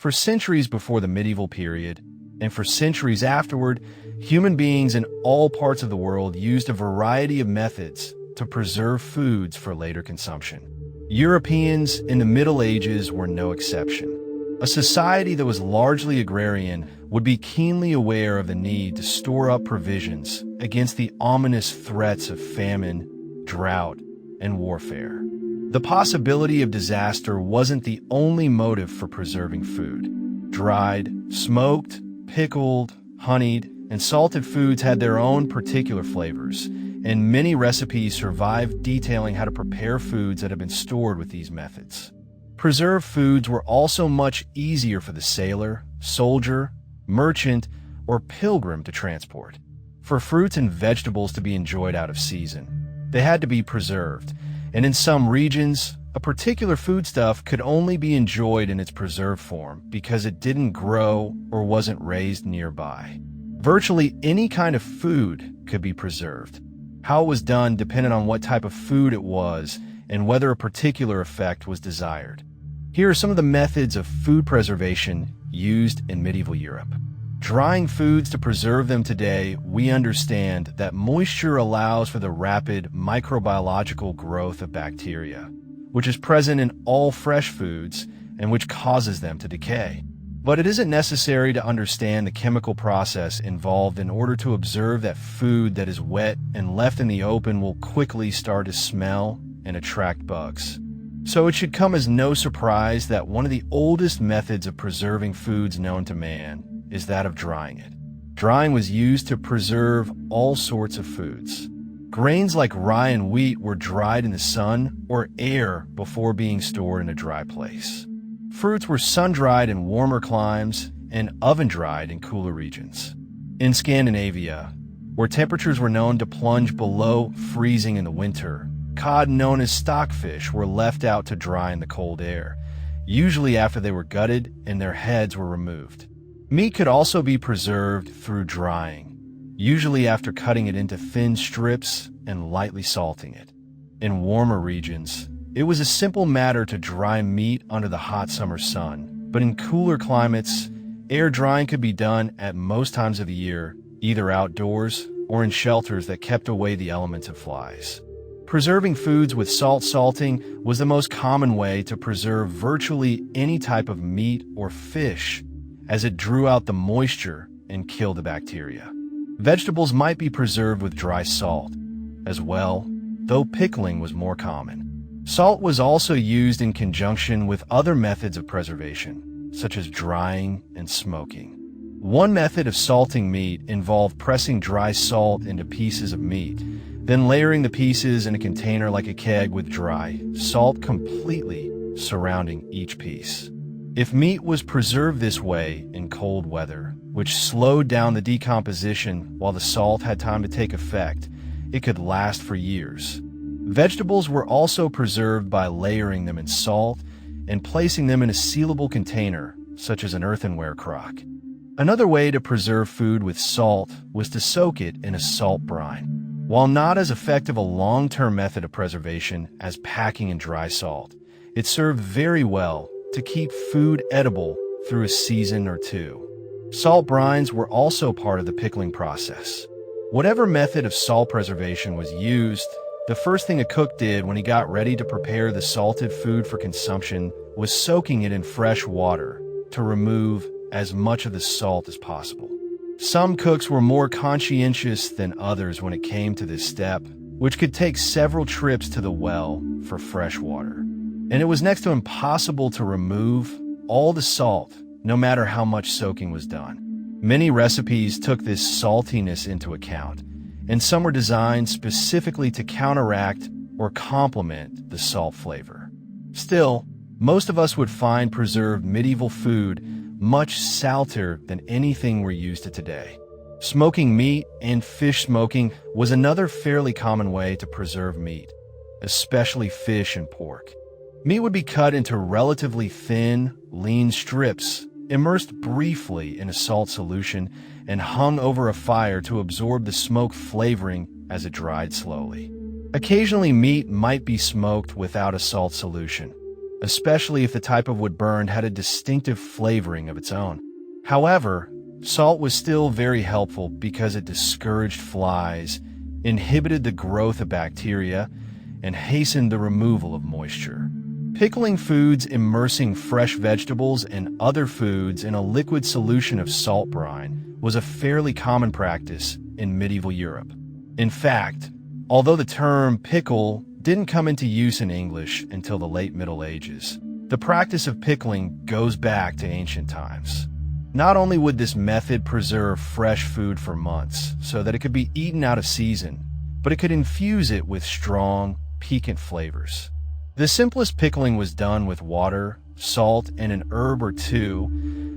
For centuries before the medieval period, and for centuries afterward, human beings in all parts of the world used a variety of methods to preserve foods for later consumption. Europeans in the Middle Ages were no exception. A society that was largely agrarian would be keenly aware of the need to store up provisions against the ominous threats of famine, drought, and warfare. The possibility of disaster wasn't the only motive for preserving food. Dried, smoked, pickled, honeyed, and salted foods had their own particular flavors, and many recipes survive detailing how to prepare foods that have been stored with these methods. Preserved foods were also much easier for the sailor, soldier, merchant, or pilgrim to transport. For fruits and vegetables to be enjoyed out of season, they had to be preserved, and in some regions, a particular foodstuff could only be enjoyed in its preserved form because it didn't grow or wasn't raised nearby. Virtually any kind of food could be preserved. How it was done depended on what type of food it was and whether a particular effect was desired. Here are some of the methods of food preservation used in medieval Europe. Drying foods to preserve them today, we understand that moisture allows for the rapid microbiological growth of bacteria, which is present in all fresh foods and which causes them to decay. But it isn't necessary to understand the chemical process involved in order to observe that food that is wet and left in the open will quickly start to smell and attract bugs. So it should come as no surprise that one of the oldest methods of preserving foods known to man is that of drying it. Drying was used to preserve all sorts of foods. Grains like rye and wheat were dried in the sun or air before being stored in a dry place. Fruits were sun-dried in warmer climes and oven-dried in cooler regions. In Scandinavia, where temperatures were known to plunge below freezing in the winter, cod known as stockfish were left out to dry in the cold air, usually after they were gutted and their heads were removed. Meat could also be preserved through drying, usually after cutting it into thin strips and lightly salting it. In warmer regions, it was a simple matter to dry meat under the hot summer sun, but in cooler climates, air drying could be done at most times of the year, either outdoors or in shelters that kept away the elements and flies. Preserving foods with salting was the most common way to preserve virtually any type of meat or fish, as it drew out the moisture and killed the bacteria. Vegetables might be preserved with dry salt as well, though pickling was more common. Salt was also used in conjunction with other methods of preservation, such as drying and smoking. One method of salting meat involved pressing dry salt into pieces of meat, then layering the pieces in a container like a keg with dry salt completely surrounding each piece. If meat was preserved this way in cold weather, which slowed down the decomposition while the salt had time to take effect, it could last for years. Vegetables were also preserved by layering them in salt and placing them in a sealable container, such as an earthenware crock. Another way to preserve food with salt was to soak it in a salt brine. While not as effective a long-term method of preservation as packing in dry salt, it served very well to keep food edible through a season or two. Salt brines were also part of the pickling process. Whatever method of salt preservation was used, the first thing a cook did when he got ready to prepare the salted food for consumption was soaking it in fresh water to remove as much of the salt as possible. Some cooks were more conscientious than others when it came to this step, which could take several trips to the well for fresh water. And it was next to impossible to remove all the salt, no matter how much soaking was done. Many recipes took this saltiness into account, and some were designed specifically to counteract or complement the salt flavor. Still, most of us would find preserved medieval food much saltier than anything we're used to today. Smoking meat and fish smoking was another fairly common way to preserve meat, especially fish and pork. Meat would be cut into relatively thin, lean strips, immersed briefly in a salt solution, and hung over a fire to absorb the smoke flavoring as it dried slowly. Occasionally, meat might be smoked without a salt solution, especially if the type of wood burned had a distinctive flavoring of its own. However, salt was still very helpful because it discouraged flies, inhibited the growth of bacteria, and hastened the removal of moisture. Pickling foods, immersing fresh vegetables and other foods in a liquid solution of salt brine, was a fairly common practice in medieval Europe. In fact, although the term pickle didn't come into use in English until the late Middle Ages, the practice of pickling goes back to ancient times. Not only would this method preserve fresh food for months so that it could be eaten out of season, but it could infuse it with strong, piquant flavors. The simplest pickling was done with water, salt, and an herb or two,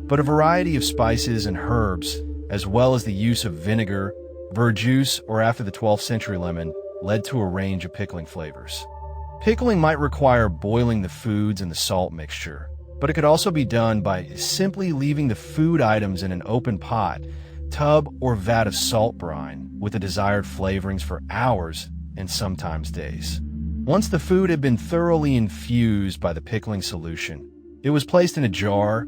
but a variety of spices and herbs, as well as the use of vinegar, verjuice, or after the 12th century lemon, led to a range of pickling flavors. Pickling might require boiling the foods in the salt mixture, but it could also be done by simply leaving the food items in an open pot, tub, or vat of salt brine with the desired flavorings for hours and sometimes days. Once the food had been thoroughly infused by the pickling solution, it was placed in a jar,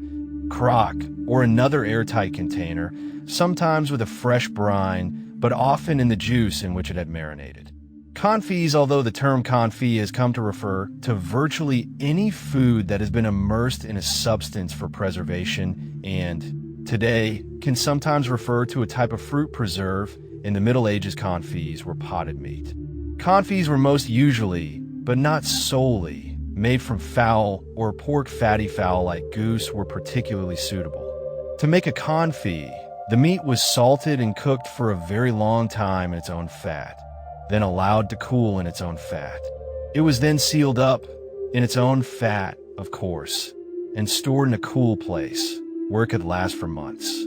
crock, or another airtight container, sometimes with a fresh brine, but often in the juice in which it had marinated. Confits, although the term confit has come to refer to virtually any food that has been immersed in a substance for preservation and, today, can sometimes refer to a type of fruit preserve. In the Middle Ages, confits were potted meat. Confits were most usually, but not solely, made from fowl or pork. Fatty fowl like goose were particularly suitable. To make a confit, the meat was salted and cooked for a very long time in its own fat, then allowed to cool in its own fat. It was then sealed up in its own fat, of course, and stored in a cool place where it could last for months.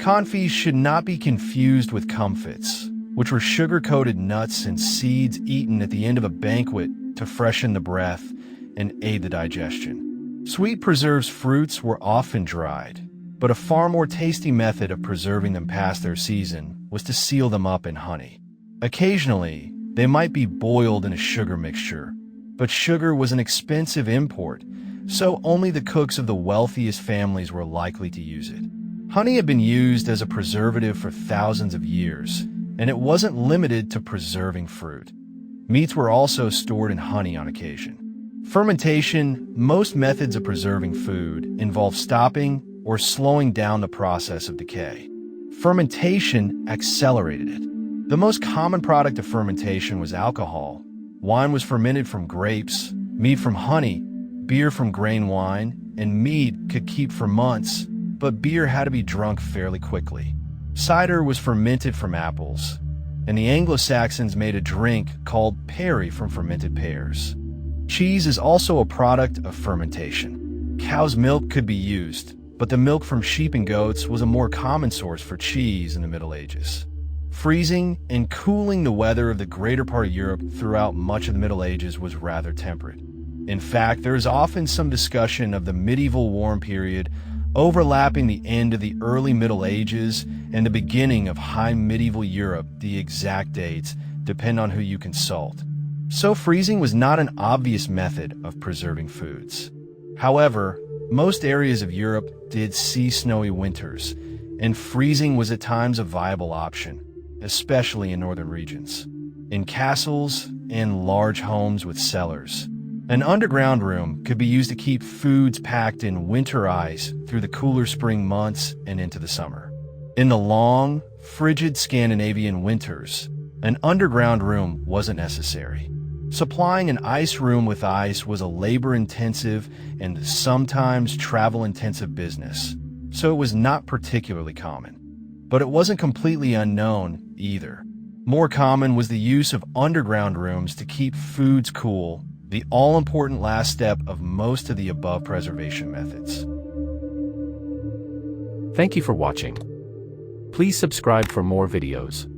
Confits should not be confused with comfits, which were sugar-coated nuts and seeds eaten at the end of a banquet to freshen the breath and aid the digestion. Sweet preserved fruits were often dried, but a far more tasty method of preserving them past their season was to seal them up in honey. Occasionally, they might be boiled in a sugar mixture, but sugar was an expensive import, so only the cooks of the wealthiest families were likely to use it. Honey had been used as a preservative for thousands of years, and it wasn't limited to preserving fruit. Meats were also stored in honey on occasion. Fermentation, most methods of preserving food, involve stopping or slowing down the process of decay. Fermentation accelerated it. The most common product of fermentation was alcohol. Wine was fermented from grapes, mead from honey, beer from grain wine, and mead could keep for months, but beer had to be drunk fairly quickly. Cider was fermented from apples, and the Anglo-Saxons made a drink called perry from fermented pears. Cheese is also a product of fermentation. Cow's milk could be used, but the milk from sheep and goats was a more common source for cheese in the Middle Ages. Freezing and cooling the weather of the greater part of Europe throughout much of the Middle Ages was rather temperate. In fact, there is often some discussion of the medieval warm period overlapping the end of the early Middle Ages and the beginning of High Medieval Europe. The exact dates depend on who you consult. So freezing was not an obvious method of preserving foods. However, most areas of Europe did see snowy winters, and freezing was at times a viable option, especially in northern regions. In castles and large homes with cellars, an underground room could be used to keep foods packed in winter ice through the cooler spring months and into the summer. In the long, frigid Scandinavian winters, an underground room wasn't necessary. Supplying an ice room with ice was a labor-intensive and sometimes travel-intensive business, so it was not particularly common. But it wasn't completely unknown either. More common was the use of underground rooms to keep foods cool, the all-important last step of most of the above preservation methods. Thank you for watching. Please subscribe for more videos.